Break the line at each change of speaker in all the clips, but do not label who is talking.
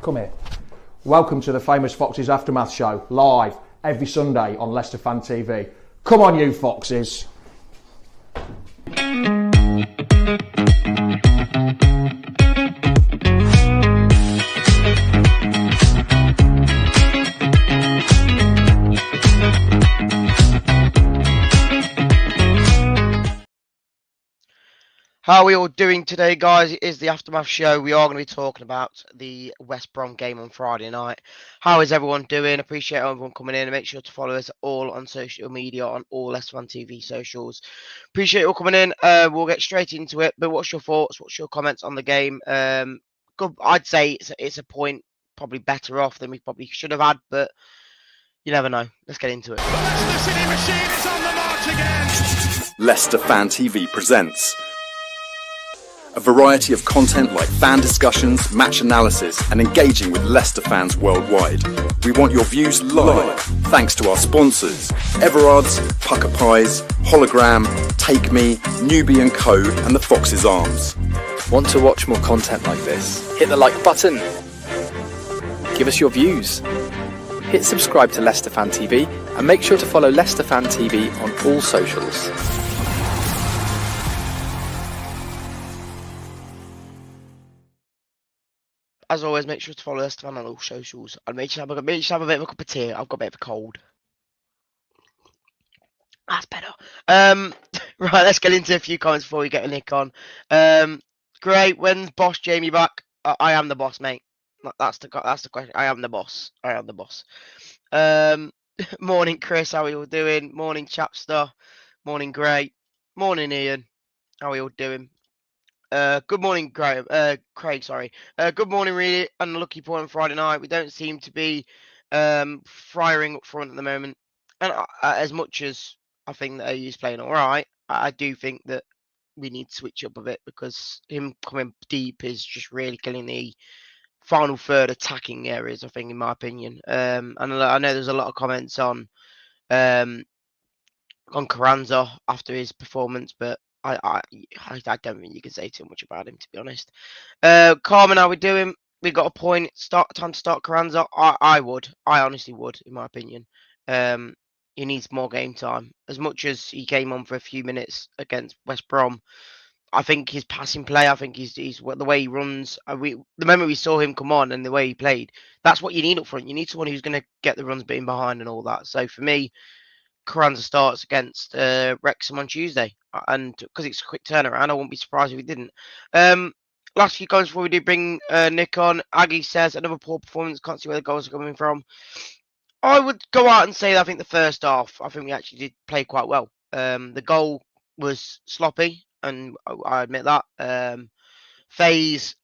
Come here. Welcome to the Famous Foxes Aftermath Show, live every Sunday on Leicester Fan TV. Come on, you Foxes.
How are we all doing today, guys? It is the Aftermath Show. We are going to be talking about the West Brom game on Friday night. How is everyone doing? Appreciate everyone coming in, and make sure to follow us all on social media on all Leicester Fan TV socials. Appreciate you all coming in. We'll get straight into it. But what's your thoughts? What's your comments on the game? Good. I'd say it's a point probably better off than we probably should have had, but you never know. Let's get into it.
The Leicester City machine is on the march again.
Leicester Fan TV presents a variety of content like fan discussions, match analysis, and engaging with Leicester fans worldwide. We want your views live, thanks to our sponsors, Everard's, Pucker Pies, Hologram, Take Me, Newbie & Co, and the Fox's Arms.
Want to watch more content like this? Hit the like button. Give us your views. Hit subscribe to Leicester Fan TV, and make sure to follow Leicester Fan TV on all socials.
As always, make sure to follow us on all socials. And make sure to have a bit of a cup of tea. I've got a bit of a cold. That's better. Right, let's get into a few comments before we get a nick on. Great. When's boss Jamie back? I am the boss, mate. That's the question. I am the boss. Morning, Chris. How are you all doing? Morning, Chapster. Morning, Gray. Morning, Ian. How are you all doing? Good morning, Craig. Sorry. Good morning, REEEDY. Unlucky point on Friday night. We don't seem to be firing up front at the moment. And as much as I think that AU's playing all right, I do think that we need to switch up a bit, because him coming deep is just really killing the final third attacking areas, I think, in my opinion. And I know there's a lot of comments on Carranza after his performance, but I don't think you can say too much about him, to be honest. Carmen, how we doing? We got a point. Time to start Carranza. I honestly would, in my opinion. He needs more game time. As much as he came on for a few minutes against West Brom, I think his passing play, I think he's the way he runs. The moment we saw him come on and the way he played, that's what you need up front. You need someone who's going to get the runs being behind and all that. So for me, Carranza starts against Wrexham on Tuesday, and because it's a quick turnaround, I wouldn't be surprised if he didn't. Last few comments before we do bring Nick on. Aggie says another poor performance. Can't see where the goals are coming from. I would go out and say that I think the first half, I think we actually did play quite well. The goal was sloppy, and I admit that. FaZe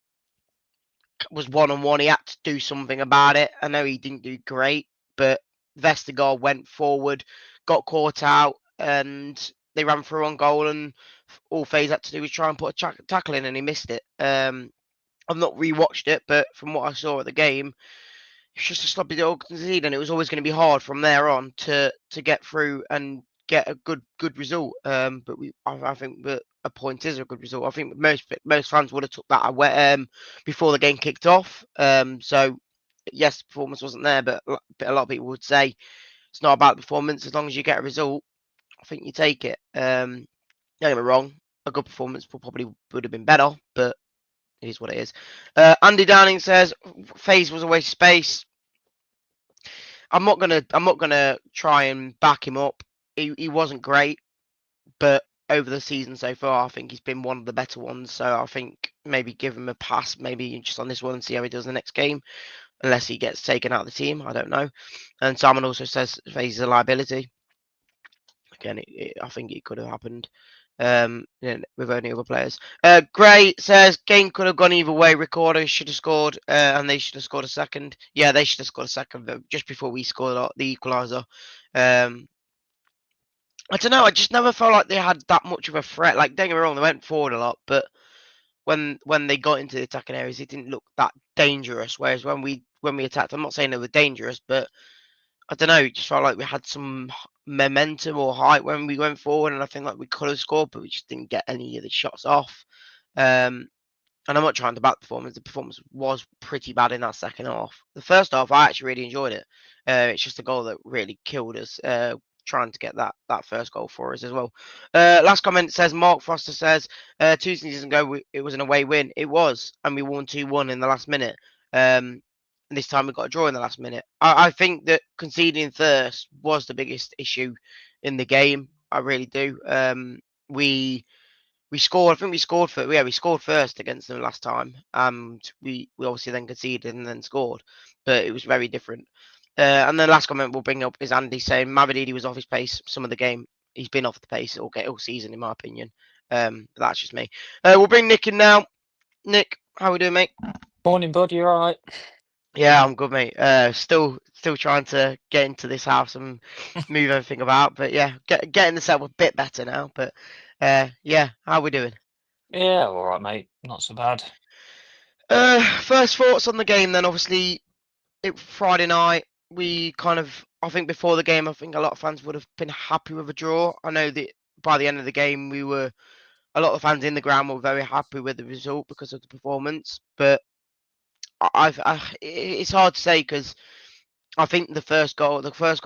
was one-on-one. He had to do something about it. I know he didn't do great, but Vestergaard went forward, got caught out, and they ran through on goal, and all FaZe had to do was try and put a tackle in, and he missed it. I've not rewatched it, but from what I saw at the game, it's just a sloppy goal concede, and it was always going to be hard from there on to get through and get a good result. But I think that a point is a good result. I think most fans would have took that away before the game kicked off. So yes, the performance wasn't there, but a lot of people would say it's not about the performance. As long as you get a result, I think you take it. Don't get me wrong, a good performance probably would have been better, but it is what it is. Andy Downing says FaZe was a waste of space. I'm not gonna try and back him up. He wasn't great, but over the season so far, I think he's been one of the better ones. So I think maybe give him a pass, maybe just on this one, and see how he does the next game. Unless he gets taken out of the team, I don't know. And Simon also says FaZe is a liability. Again, I think it could have happened with only other players. Gray says game could have gone either way. Recorder should have scored, and they should have scored a second. Yeah, they should have scored a second just before we scored the equaliser. I don't know. I just never felt like they had that much of a threat. Like, don't get me wrong, they went forward a lot, but when they got into the attacking areas, it didn't look that dangerous. Whereas when we attacked, I'm not saying they were dangerous, but I don't know. It just felt like we had some momentum or height when we went forward, and I think like we could have scored, but we just didn't get any of the shots off. and I'm not trying to back the performance. The performance was pretty bad in that second half. The first half, I actually really enjoyed it. It's just a goal that really killed us. Trying to get that first goal for us as well. Last comment says Mark Foster says 2 seasons ago it was an away win. It was, and we won 2-1 in the last minute. And this time we got a draw in the last minute. I think that conceding first was the biggest issue in the game. I really do. We scored. I think we scored first against them last time, and we obviously then conceded and then scored, but it was very different. And the last comment we'll bring up is Andy saying REEEDY was off his pace some of the game. He's been off the pace all season, in my opinion. But that's just me. We'll bring Nick in now. Nick, how we doing, mate?
Morning, bud. You all right?
Yeah, I'm good, mate. Still trying to get into this house and move everything about, but yeah, getting the setup a bit better now. But yeah, how we doing?
Yeah, all right, mate. Not so bad.
First thoughts on the game then. Obviously, Friday night, I think before the game, I think a lot of fans would have been happy with a draw. I know that by the end of the game, a lot of fans in the ground were very happy with the result because of the performance. But it's hard to say because I think the first goal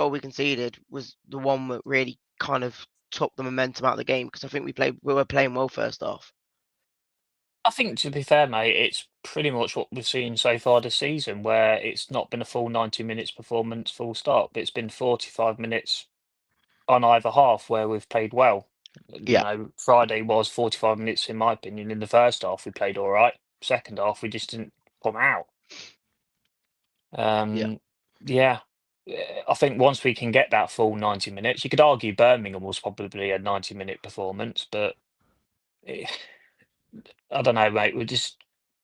we conceded was the one that really kind of took the momentum out of the game because I think we were playing well first half.
I think, to be fair, mate, it's pretty much what we've seen so far this season, where it's not been a full 90 minutes performance, full stop. It's been 45 minutes on either half where we've played well. You
Yeah,
know, Friday was 45 minutes, in my opinion. In the first half, we played all right. Second half, we just didn't come out.
yeah,
Yeah. I think once we can get that full 90 minutes, you could argue Birmingham was probably a 90-minute performance, but eh, I don't know, mate. We just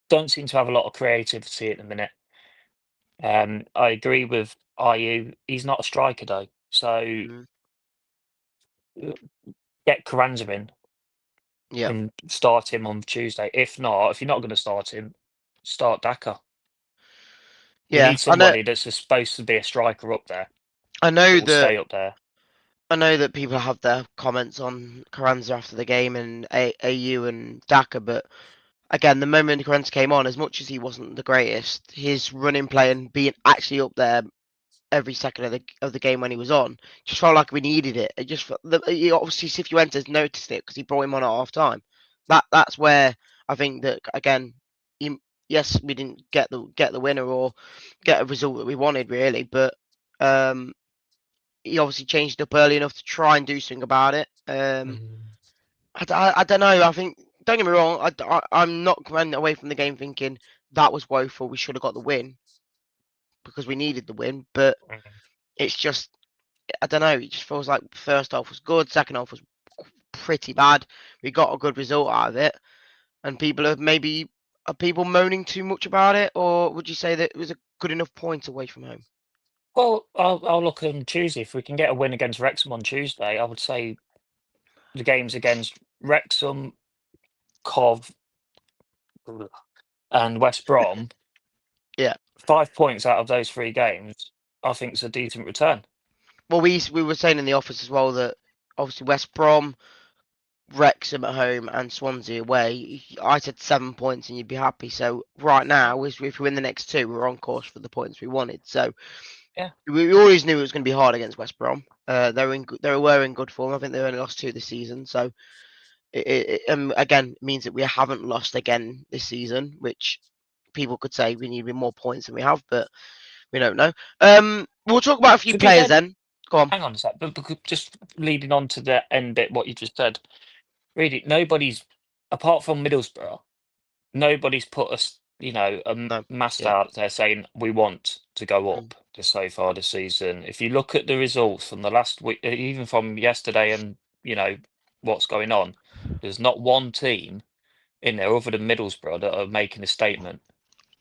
don't seem to have a lot of creativity at the minute. I agree with IU. He's not a striker though, so
mm,
uh, get Carranza in
yeah,
and start him on Tuesday. If not, if you're not going to start him, start Daka. We
yeah.
need somebody that's supposed to be a striker up there
I know
that will
that
stay up there.
I know that people have their comments on Carranza after the game and AU and Daka, but again, the moment Carranza came on, as much as he wasn't the greatest, his running play and being actually up there every second of the game when he was on just felt like we needed it. It just obviously Cifuentes noticed it because he brought him on at half time. That's where I think that again, yes, we didn't get the winner or get a result that we wanted really, but he obviously changed it up early enough to try and do something about it.
Mm.
I don't know. I think don't get me wrong. I'm not running away from the game thinking that was woeful. We should have got the win because we needed the win, but it's just I don't know. It just feels like first half was good, second half was pretty bad. We got a good result out of it, and are people moaning too much about it, or would you say that it was a good enough point away from home?
Well, I'll look on Tuesday. If we can get a win against Wrexham on Tuesday, I would say the games against Wrexham, Cov, and West Brom,
Yeah.
5 points out of those 3 games, I think is a decent return.
Well, we were saying in the office as well that obviously West Brom, Wrexham at home, and Swansea away. I said 7 points, and you'd be happy. So right now, if we win the next 2, we're on course for the points we wanted. So
Yeah.
we always knew it was going to be hard against West Brom. They were in good form. I think they only lost 2 this season. So it again means that we haven't lost again this season, which people could say we need more points than we have, but we don't know. We'll talk about a few
To be
players
fair,
then. Go on.
hang on a sec, but just leading on to the end bit, what you just said, really, nobody's, apart from Middlesbrough, nobody's put us, a
No.
mast
Yeah.
out there saying we want to go
Mm.
up so far this season. If you look at the results from the last week, even from yesterday and, what's going on, there's not one team in there other than Middlesbrough that are making a statement.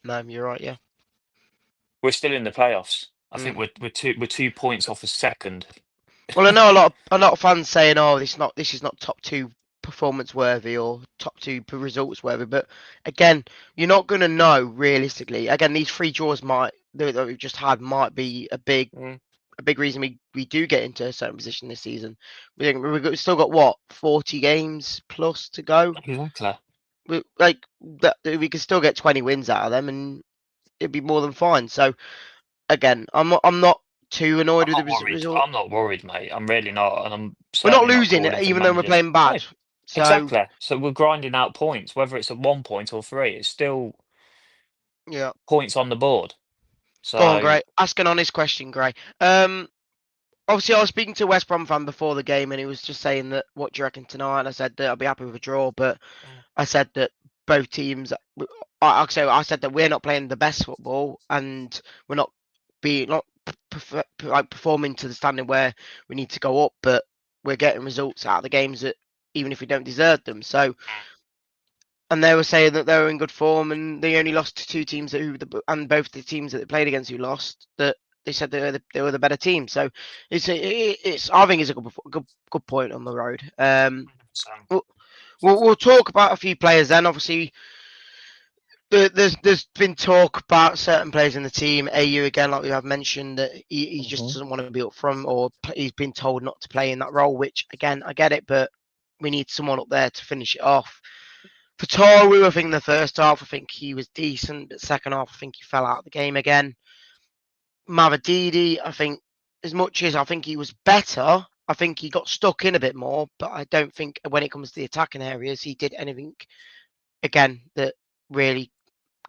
No, you're right. Yeah.
We're still in the playoffs. I
Mm.
think we're 2 points off a second.
Well, I know a lot of fans saying, "Oh, this is not top 2 performance worthy or top 2 results worthy." But again, you're not going to know realistically. Again, these 3 draws that we've just had might be a big reason we do get into a certain position this season. We've still got what 40 games plus to go.
Exactly.
we could still get 20 wins out of them, and it'd be more than fine. So again, I'm not too annoyed
I'm
with the
not worried.
result.
I'm not worried, mate. I'm really not, and I'm
We're not
certainly not
losing,
calling for
even though we're
managers.
playing
No,
bad. So
exactly. So we're grinding out points, whether it's a 1 point or 3. It's still
yeah,
points on the board.
go on,
So
Gray. Ask an honest question, Gray. Obviously, I was speaking to a West Brom fan before the game, and he was just saying that, what do you reckon tonight? And I said that I'd be happy with a draw, but I said that both teams. I said that we're not playing the best football, and we're not like performing to the standard where we need to go up, but we're getting results out of the games that even if we don't deserve them. So, and they were saying that they were in good form, and they only lost to two teams and both the teams that they played against who lost, that they said they were the better team. So it's I think it's a good point on the road.
so
We'll talk about a few players then. Obviously, there's been talk about certain players in the team. AU again, like we have mentioned, that he just doesn't want to be up front, or he's been told not to play in that role. Which again, I get it, but we need someone up there to finish it off. For Toru, I think the first half, I think he was decent, but second half, I think he fell out of the game again. REEEDY, I think, as much as I think he was better, I think he got stuck in a bit more, but I don't think when it comes to the attacking areas, he did anything, again, that really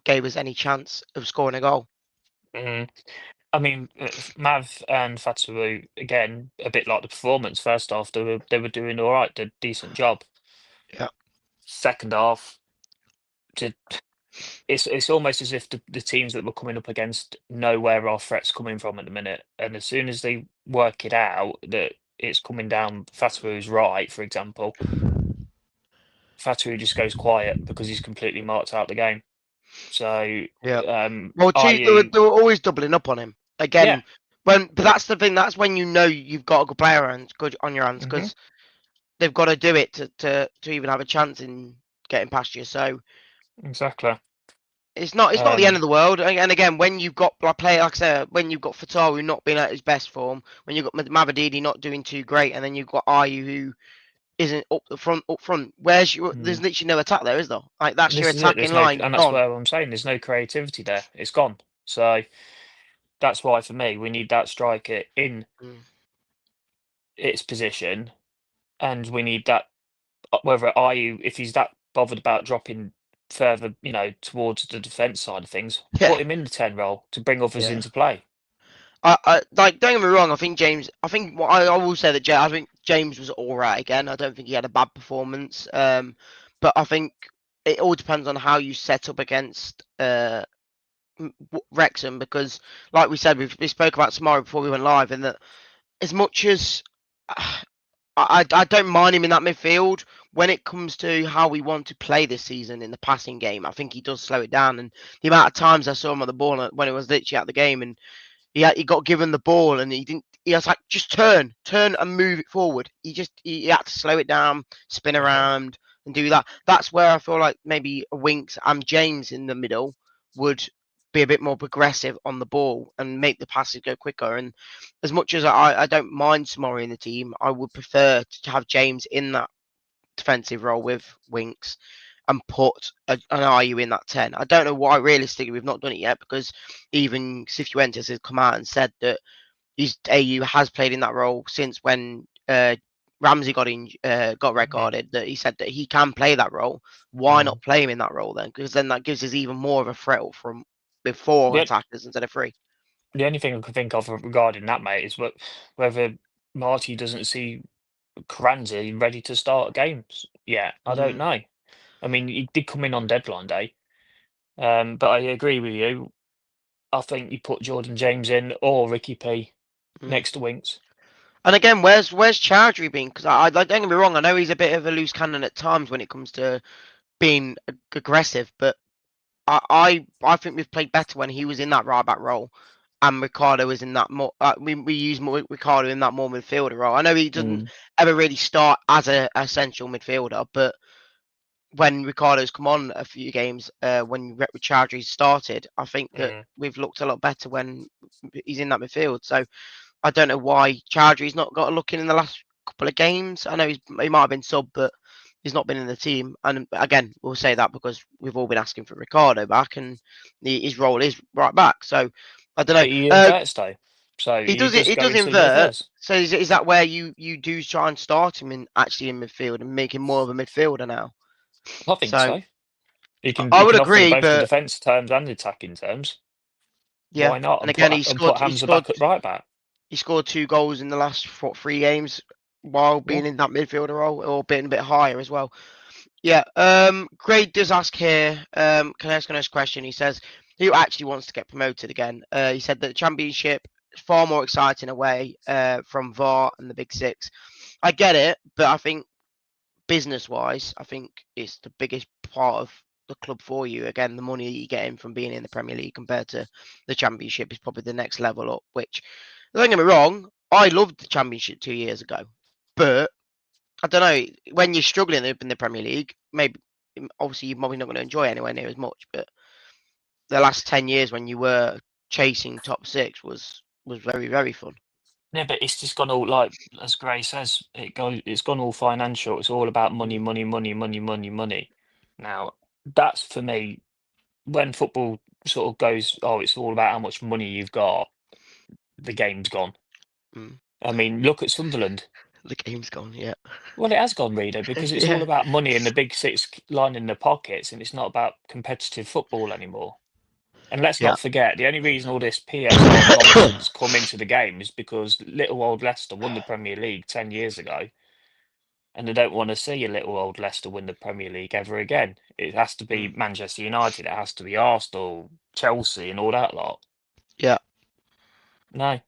gave us any chance of scoring a goal.
mm, I mean, Mav and Fatawu again, a bit like the performance. First half, they were doing all right, did a decent job.
Yeah.
Second half, did it's almost as if the teams that we're coming up against know where our threat's coming from at the minute, and as soon as they work it out that it's coming down Fatawu's right, for example, Fatawu just goes quiet because he's completely marked out the game. So,
Yeah. Well,
are
they were always doubling up on him
yeah,
again. But that's the thing. That's when you know you've got a good player and good on your hands, because they've got to do it to even have a chance in getting past you. So
exactly.
it's not the end
Um,
of the world. And again, when you've got like player, like I said, when you've got Fatawu not being at his best form, when you've got Mavadidi not doing too great, and then you've got Ayu who isn't up front. Where's your? There's literally no attack there, is there? Like that's your
this is it.
attacking
There's no,
line
and that's
gone.
where I'm saying there's no creativity there. It's gone. So that's why for me we need that striker in
Mm.
its position, and we need that. Whether Ayu, if he's that bothered about dropping further, towards the defence side of things,
Yeah,
put him in the 10 role to bring others
yeah.
into play.
I like. Don't get me wrong. I think James. I think what I will say that I think James was all right again. I don't think he had a bad performance. But I think it all depends on how you set up against Wrexham, because, like we said, we spoke about tomorrow before we went live, and that as much as I don't mind him in that midfield, when it comes to how we want to play this season in the passing game, I think he does slow it down. And the amount of times I saw him on the ball when it was literally at the game, and he got given the ball and he didn't. He was like, just turn and move it forward. He had to slow it down, spin around, and do that. That's where I feel like maybe Winks and James in the middle would be a bit more progressive on the ball and make the passes go quicker. And as much as I don't mind Samori in the team, I would prefer to have James in that defensive role with Winks and put an Ayu in that 10. I don't know why realistically we've not done it yet, because even Cifuentes has come out and said that AU has played in that role since when Ramsey got red carded, that he said that he can play that role. Why not play him in that role then? Because then that gives us even more of a threat up from before
The,
attackers instead of three.
the only thing I can think of regarding that, mate, is whether Marty doesn't see Karanzi ready to start games yet. I don't know. I mean, he did come in on deadline day, but I agree with you. I think you put Jordan James in or Ricky P next to Winks.
And again, where's Chowdhury been? Because I don't get me wrong, I know he's a bit of a loose cannon at times when it comes to being aggressive, but I think we've played better when he was in that right back role, and Ricardo is in that more. We use more Ricardo in that more midfielder role. I know he doesn't ever really start as a essential midfielder, but when Ricardo's come on a few games, when Chowdhury started, I think that we've looked a lot better when he's in that midfield. So I don't know why Chowdhury's not got a look in the last couple of games. I know he might have been sub, but He's not been in the team, and again, we'll say that because we've all been asking for Ricardo back, and his role is right back. So I don't
But he
know.
inverts though, so
He
he
does it.
does
He
go
does
into the
invert.
reverse.
So is that where you do try and start him in midfield and make him more of a midfielder now?
I think
So
so. He
I
he
would
can offer
agree,
both the
but
defence terms and the attacking terms.
yeah.
Why not?
And again,
And put Hamza back at right back.
He scored 2 goals in the last 3 games while
Yeah.
being in that midfielder role, or being a bit higher as well. Yeah. Grade does ask here. Can I ask a question? He says, who actually wants to get promoted again? He said that the Championship is far more exciting away from VAR and the Big Six. I get it, but I think business-wise, I think it's the biggest part of the club for you. Again, the money you get in from being in the Premier League compared to the Championship is probably the next level up. Which, don't get me wrong, I loved the Championship 2 years ago, but I don't know, when you're struggling in the Premier League, maybe obviously you're probably not going to enjoy anywhere near as much. But the last 10 years when you were chasing top six was very, very fun.
Yeah, but it's just gone all like as Gray says, it's gone all financial. It's all about money, money, money, money, money, money. Now, that's for me when football sort of goes, oh, it's all about how much money you've got, the game's gone.
Mm.
I mean, look at Sunderland.
The game's gone, yeah.
Well, it has gone, Reader, because it's all
Yeah,
about money and the big six lining the pockets, and it's not about competitive football anymore. And let's
yeah,
not forget, the only reason all this PSR nonsense come into the game is because little old Leicester won the Premier League 10 years ago, and they don't want to see a little old Leicester win the Premier League ever again. It has to be
mm.
Manchester United, it has to be Arsenal, Chelsea, and all that lot.
Yeah.
No,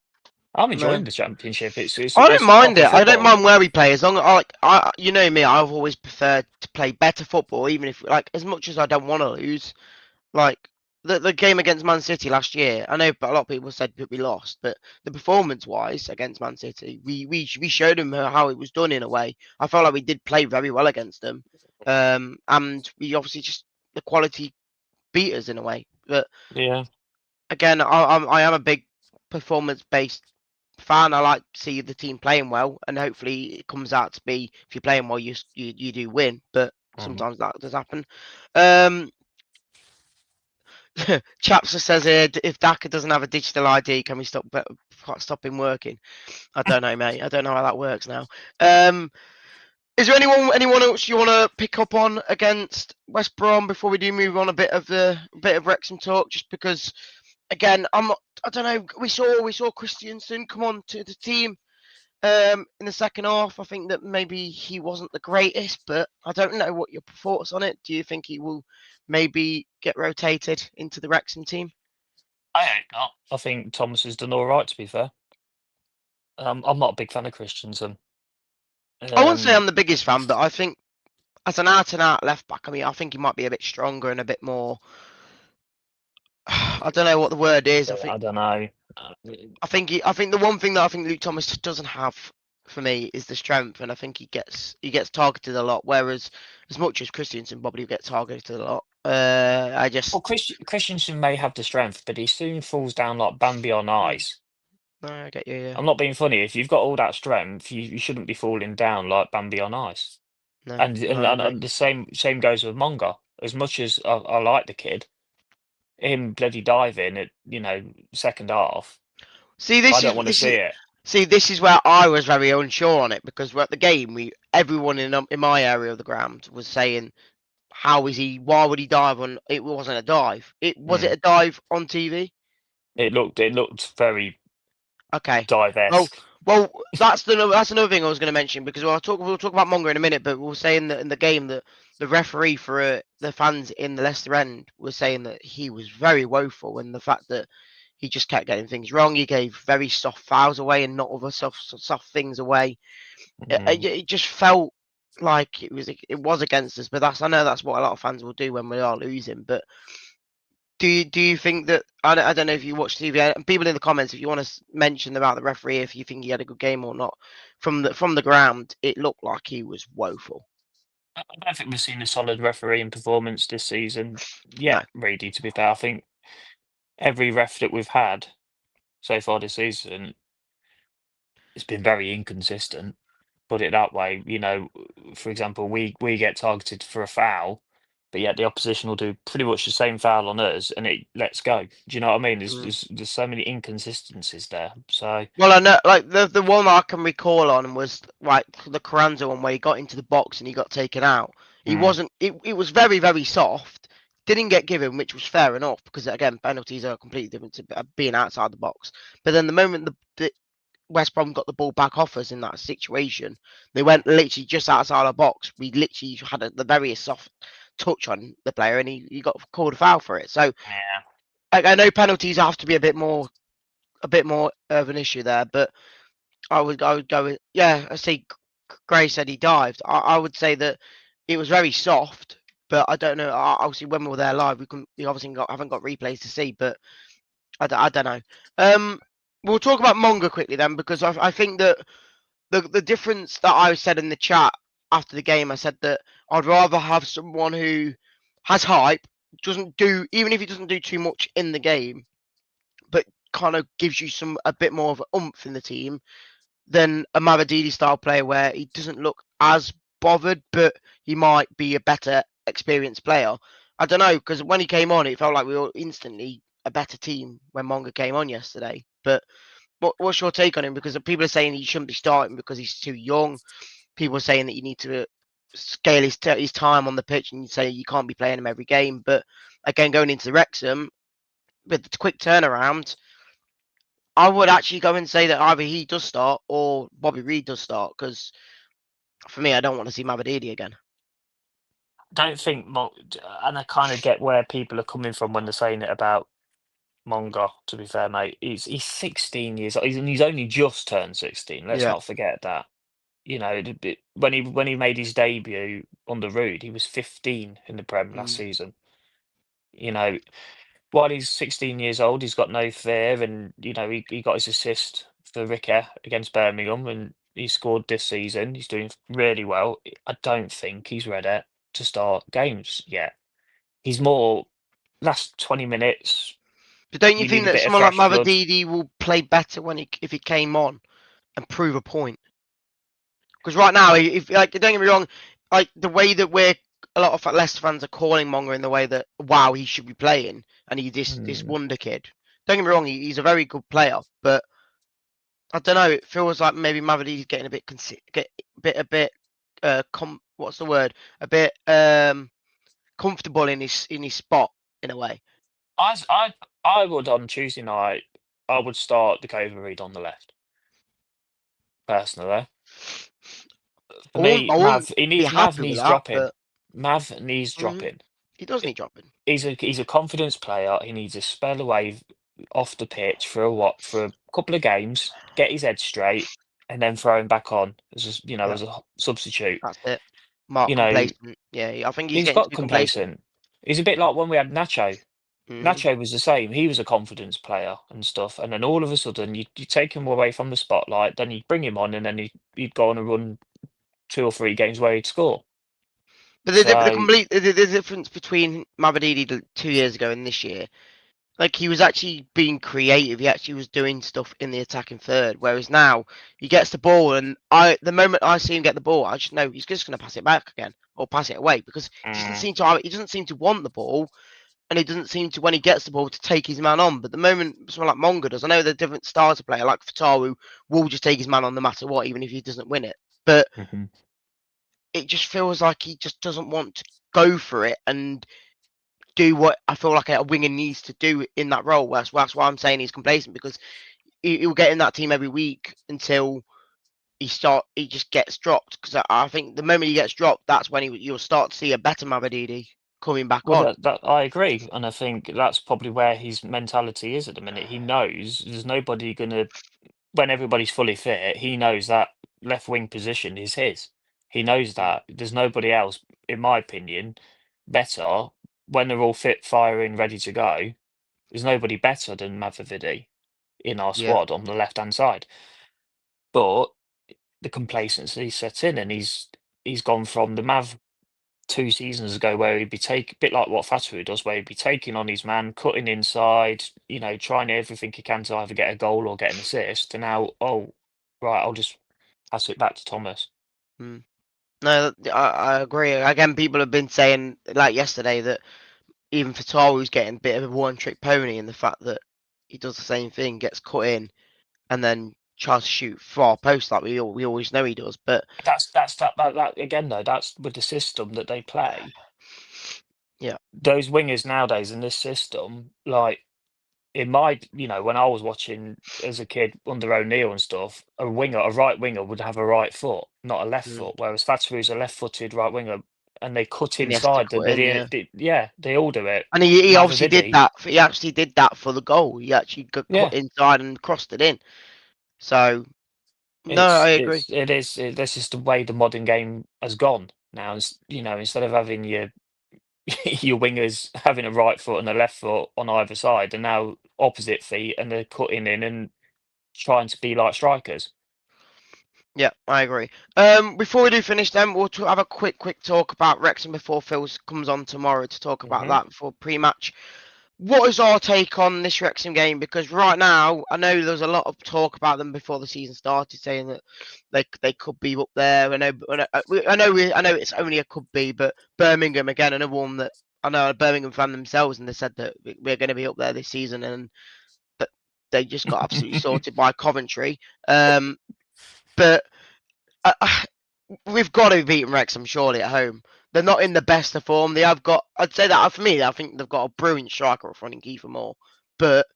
I'm enjoying
No.
the Championship.
I don't
It's
mind
proper
it. I don't
football.
mind where we play as long as you know me. I've always preferred to play better football, even if like as much as I don't want to lose. Like the game against Man City last year, I know, but a lot of people said that we lost, but the performance wise against Man City, we showed them how it was done in a way. I felt like we did play very well against them, and we obviously just the quality beat us in a way. But
Yeah.
again, I am a big performance based fan. I like to see the team playing well, and hopefully it comes out to be if you're playing well, you do win. But
Mm.
sometimes that does happen. Um, Chapsa says here, if Daka doesn't have a digital ID, can we stop him working? I don't know, mate. I don't know how that works now. Is there anyone else you want to pick up on against West Brom before we do move on a bit of Wrexham talk? Just because, again, I'm not. I don't know. We saw Christiansen come on to the team in the second half. I think that maybe he wasn't the greatest, but I don't know what your thoughts on it. Do you think he will maybe get rotated into the Wrexham team?
I hope not. I think Thomas has done all right, to be fair. I'm not a big fan of Christensen.
I wouldn't say
Um,
I'm the biggest fan, but I think as an out and out left back, I mean, I think he might be a bit stronger and a bit more. I don't know what the word is.
I don't know.
I think the one thing that I think Luke Thomas doesn't have for me is the strength, and I think he gets targeted a lot. Whereas as much as Christiansen probably gets targeted a lot, I
Well,
just
Christensen may have the strength, but he soon falls down like Bambi on
mm,
ice.
no, I get you. Yeah,
I'm not being funny. If you've got all that strength, you shouldn't be falling down like Bambi on ice.
no,
And
I agree.
and the same goes with Monga. As much as I like the kid, him bloody diving at second half,
See,
I don't want to see it.
this is where I was very unsure on it because we're at the game. Everyone in my area of the ground was saying, "How is he? Why would he dive on?" It wasn't a dive. It was it
Mm.
a dive on TV?
It looked very
Okay. Well,
dive-esque.
that's another thing I was going to mention because we'll talk about Monga in a minute, but we'll say in the game that the referee for the fans in the Leicester end was saying that he was very woeful, and the fact that he just kept getting things wrong. He gave very soft fouls away and not other soft things away.
Mm.
It just felt like it was against us, but I know that's what a lot of fans will do when we are losing. But do you think that I don't know if you watch TV? People in the comments, if you want to mention about the referee, if you think he had a good game or not, from the ground, it looked like he was woeful.
I don't think we've seen a solid refereeing performance this season
No,
yet, really, to be fair. I think every ref that we've had so far this season, it's been very inconsistent. put it that way. You know, for example, we get targeted for a foul, but yet the opposition will do pretty much the same foul on us, and it lets go. Do you know what I mean? There's so many inconsistencies there. So
Well, I know, like the one I can recall on was like the Carranza one where he got into the box and he got taken out. He wasn't. It was very very soft. Didn't get given, which was fair enough because again, penalties are completely different to being outside the box. But then the moment the West Brom got the ball back off us in that situation, they went literally just outside our box. We literally had the very soft touch on the player, and he got called a foul for it. So
yeah,
I know penalties have to be a bit more of an issue there, but I would go with I see. Gray said he dived. I would say that it was very soft, but I don't know. Obviously, when we were there live, we obviously haven't got replays to see, but I don't know. We'll talk about Monga quickly then, because I think that the difference that I said in the chat after the game, I said that I'd rather have someone who has hype, doesn't do, even if he doesn't do too much in the game, but kind of gives you a bit more of an oomph in the team than a Mavididi style player where he doesn't look as bothered, but he might be a better experienced player. I don't know, because when he came on, it felt like we were instantly a better team when Monga came on yesterday. But what's your take on him? Because people are saying he shouldn't be starting because he's too young. People are saying that you need to scale his time on the pitch, and you say you can't be playing him every game. But again, going into Wrexham with the quick turnaround, I would actually go and say that either he does start or Bobby Reed does start, because for me, I don't want to see Mavididi again.
don't think, and I kind of get where people are coming from when they're saying it about Monga. To be fair, mate, he's 16 years old, and he's only just turned 16. Let's
Yeah.
not forget that. You know, when he made his debut under Rude, he was 15 in the Prem last season. You know, while he's 16 years old, he's got no fear, and you know he got his assist for Ricker against Birmingham, and he scored this season. He's doing really well. I don't think he's ready to start games yet. He's more last 20 minutes.
But don't you
You
think
need a
that
bit of
someone like
fresh blood.
Mavididi will play better if he came on and prove a point? Because right now, if like, don't get me wrong, like the way that a lot of Leicester fans are calling Monga in the way that wow, he should be playing, and he's this wonder kid. Don't get me wrong, he's a very good player, but I don't know. It feels like maybe Mavididi's getting a bit what's the word? A bit comfortable in his spot in a way.
I would on Tuesday night. I would start the Cova Reed on the left. Personally, for me,
I wouldn't be
Mav
happy with
needs
that,
dropping.
but
Mav needs dropping.
he does need dropping.
He's a confidence player. He needs a spell away off the pitch for a couple of games, get his head straight, and then throw him back on
Yeah,
as a substitute.
that's it. Mark
You know,
complacent. Yeah, I think he's
he's
getting to
got
be complacent.
complacent. He's a bit like when we had Nacho.
Mm.
Nacho was the same. He was a confidence player and stuff, and then all of a sudden you take him away from the spotlight, then you bring him on, and then he'd go on and run 2 or 3 games where he'd score.
But
So
the difference between Mavididi 2 years ago and this year, like he was actually being creative. He actually was doing stuff in the attacking third. Whereas now he gets the ball, and the moment I see him get the ball, I just know he's just going to pass it back again or pass it away, because he doesn't seem to want the ball, and he doesn't seem to, when he gets the ball, to take his man on. But the moment someone like Monga does, I know they're different styles of player. Like Fatawu will just take his man on no matter what, even if he doesn't win it. But it just feels like he just doesn't want to go for it and do what I feel like a winger needs to do in that role. That's why I'm saying he's complacent, because he'll get in that team every week until he just gets dropped. Because I think the moment he gets dropped, that's when you'll start to see a better Mavididi coming back on.
that I agree, and I think that's probably where his mentality is at the minute. He knows there's nobody gonna when everybody's fully fit. He knows that left wing position is his. He knows that there's nobody else, in my opinion, better when they're all fit, firing, ready to go. There's nobody better than Mavrovidi in our
Yeah,
squad on the left hand side. But the complacency sets in, and he's gone from the Mav 2 seasons ago where he'd be taking, a bit like what Fatu does, where he'd be taking on his man, cutting inside, trying everything he can to either get a goal or get an assist. And now, oh, right, I'll just pass it back to Thomas.
No, I agree. Again, people have been saying, like yesterday, that even Fatal was getting a bit of a one-trick pony in the fact that he does the same thing, gets cut in, and then tries to shoot far post like we always know he does. But
That again though. That's with the system that they play.
yeah,
Those wingers nowadays in this system, like in my, when I was watching as a kid under O'Neill and stuff, a right winger would have a right foot, not a left
mm.
foot. Whereas Fataru's a left-footed right winger, and they cut
And he has to
inside.
cut in, yeah.
They all do it.
And he obviously did
Mavididi,
that. He actually did that for the goal. He actually got
yeah.
cut inside and crossed it in. So no, I agree.
This is the way the modern game has gone now. Instead of having your wingers having a right foot and a left foot on either side, they're now opposite feet and they're cutting in and trying to be like strikers.
Yeah, I agree. Before we do finish, then we'll have a quick talk about Wrexham before Phil comes on tomorrow to talk about that before pre-match. What is our take on this Wrexham game? Because right now, I know there's a lot of talk about them before the season started, saying that they could be up there. I know it's only a could be, but Birmingham again, another one that I know a Birmingham fan themselves, and they said that we're going to be up there this season, and that they just got absolutely sorted by Coventry. But we've got to beat Wrexham surely at home. They're not in the best of form. They have got, I'd say that for me, I think they've got a brilliant striker up front in Kiefer Moore. But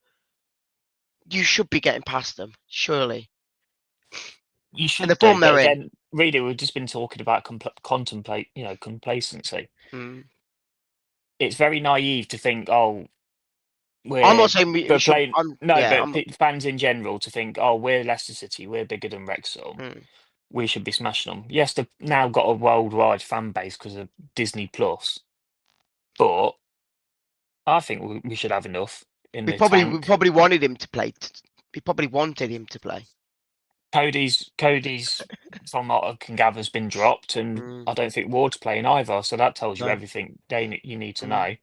you should be getting past them, surely.
You should
And the
do,
form
but
they're in.
again, really, we've just been talking about complacency. It's very naive to think, oh,
I'm not saying we should.
playing. Fans in general to think, oh, we're Leicester City, we're bigger than Wrexham. We should be smashing them. Yes, they've now got a worldwide fan base because of Disney Plus, but I think we should have enough in
We
the
probably
tank.
wanted him to play. We probably wanted him to play.
Cody's from what I can gather has been dropped, and I don't think Ward's playing either. So that tells you
No.
everything you need to know.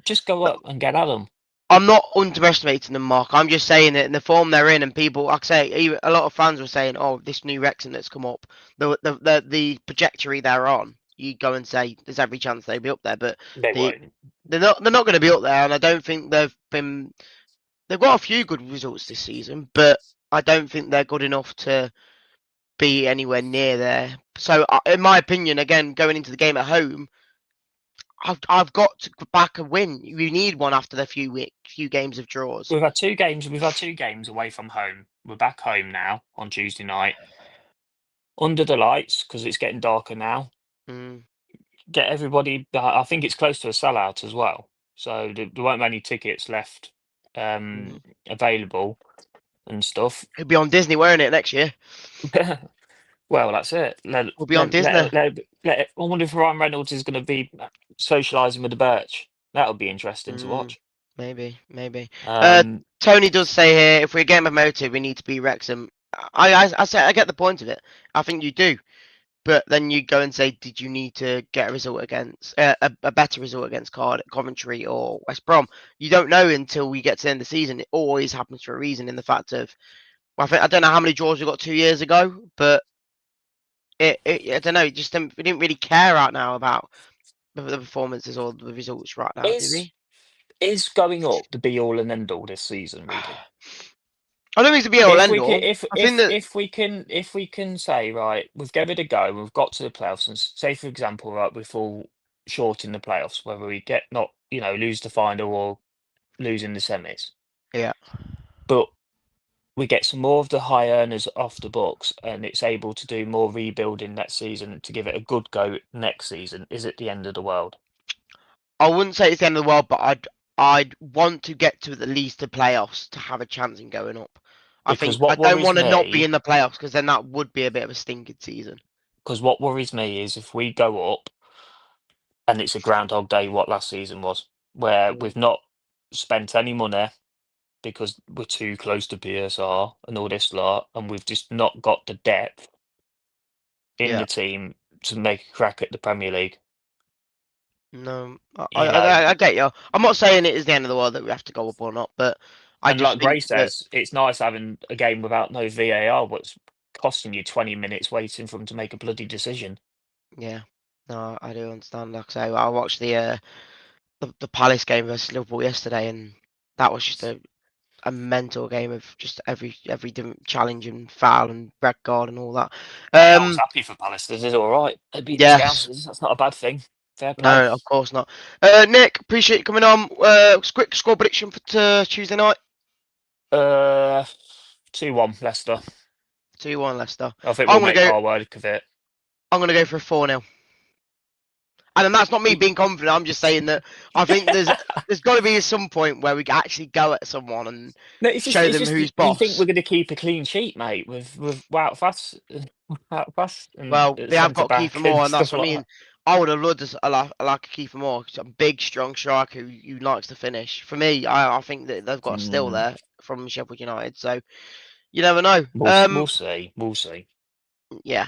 Just go up and get at them.
I'm not underestimating them, Mark. I'm just saying that in the form they're in, and people, like I say, even a lot of fans were saying, "Oh, this new Wrexham that's come up, the trajectory they're on." You go and say there's every chance they'll be up there, but
They won't.
they're not going to be up there, and I don't think they've got a few good results this season, but I don't think they're good enough to be anywhere near there. So, in my opinion, again, going into the game at home, I've got to back a win. We need one after the few games of draws.
We've had two games. We've had two games away from home. We're back home now on Tuesday night, under the lights because it's getting darker now. Get everybody. I think it's close to a sellout as well, so there won't be any tickets left available and stuff.
It'll be on Disney, won't it, next year?
Well, that's it.
We'll be on Disney.
I wonder if Ryan Reynolds is going to be socialising with the Birch. That'll be interesting to watch.
Maybe.
Tony
does say here, if we're game of motive, we need to be Wrexham. I say I get the point of it. I think you do, but then you go and say, did you need to get a result against a better result against Coventry or West Brom? You don't know until we get to the end of the season. It always happens for a reason. In the fact of, I don't know how many draws we got 2 years ago, but I don't know. We didn't really care right now about the performances or the results right now, do we?
Is going up the be all and end all this season, really?
I don't think it's the be all end all.
If we can say, right, we've given it a go, we've got to the playoffs, and say for example, right, we fall short in the playoffs, whether we lose the final or lose in the semis.
Yeah.
But we get some more of the high earners off the books, and it's able to do more rebuilding next season to give it a good go next season. Is it the end of the world?
I wouldn't say it's the end of the world, but I'd want to get to at least the playoffs to have a chance in going up. I don't want to not be in the playoffs because then that would be a bit of a stinking season.
Because what worries me is if we go up and it's a Groundhog Day, what last season was, where we've not spent any money because we're too close to PSR and all this lot, and we've just not got the depth in the team to make a crack at the Premier League.
No, I get you. I'm not saying it is the end of the world that we have to go up or not, but
like Gray says, it's nice having a game without no VAR, costing you 20 minutes waiting for them to make a bloody decision.
Yeah, no, I do understand. Like I say, I watched the Palace game versus Liverpool yesterday, and that was just a mental game of just every different challenge and foul and red card and all that.
I was happy for Palace. This is all right. They beat the
Yes.
Scousers. That's not a bad thing. Fair play.
No, of course not. Nick, appreciate you coming on. Quick score prediction for Tuesday night.
2-1 Leicester.
2-1 Leicester.
I think
I'm
we'll
gonna
make
go-
our work of it.
I'm going to go for a 4-0. And that's not me being confident. I'm just saying that I think there's got to be some point where we can actually go at someone and
No, it's
show them
just,
who's
you
boss.
think we're going to keep a clean sheet, mate, with Wout Fast?
Well, they have got Kiefer Moore, and that's
stuff
what I
like
mean. I would have loved a Kiefer Moore. He's a big, strong striker who likes to finish. For me, I think that they've got a still there from Sheffield United. So you never know.
We'll see. We'll see.
Yeah.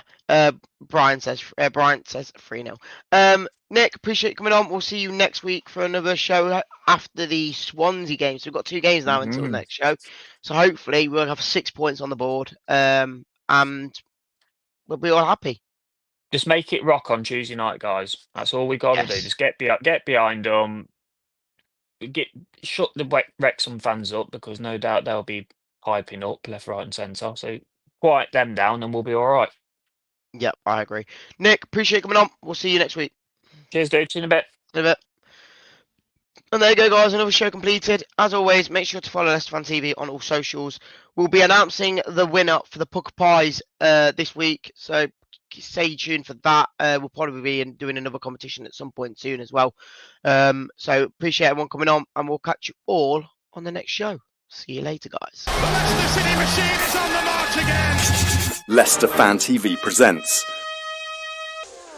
Bryant says 3-0. Nick, appreciate you coming on. We'll see you next week for another show after the Swansea game. So we've got 2 games now until the next show. So hopefully we'll have 6 points on the board. And we'll be all happy.
Just make it rock on Tuesday night, guys. That's all we got to do.
Yes.
Just get behind them. Shut the Wrexham fans up, because no doubt they'll be hyping up left, right, and centre. So quiet them down, and we'll be all right.
Yep, I agree. Nick, appreciate you coming on. We'll see you next week.
Cheers, dude. See you in a bit.
In a bit. And there you go, guys. Another show completed. As always, make sure to follow Leicester Fan TV on all socials. We'll be announcing the winner for the Puck Pies this week. So stay tuned for that. We'll probably be doing another competition at some point soon as well. So appreciate everyone coming on, and we'll catch you all on the next show. See you later, guys.
The Leicester City machine is on the march again.
Leicester Fan TV presents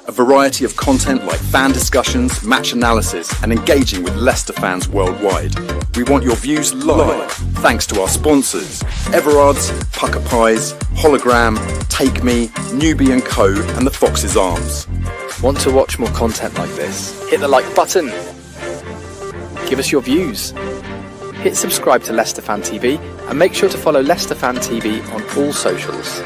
a variety of content like fan discussions, match analysis, and engaging with Leicester fans worldwide. We want your views live, thanks to our sponsors, Everard's, Pucker Pies, Hologram, Take Me, Newbie & Co, and the Fox's Arms.
Want to watch more content like this? Hit the like button. Give us your views. Hit subscribe to Leicester Fan TV and make sure to follow Leicester Fan TV on all socials.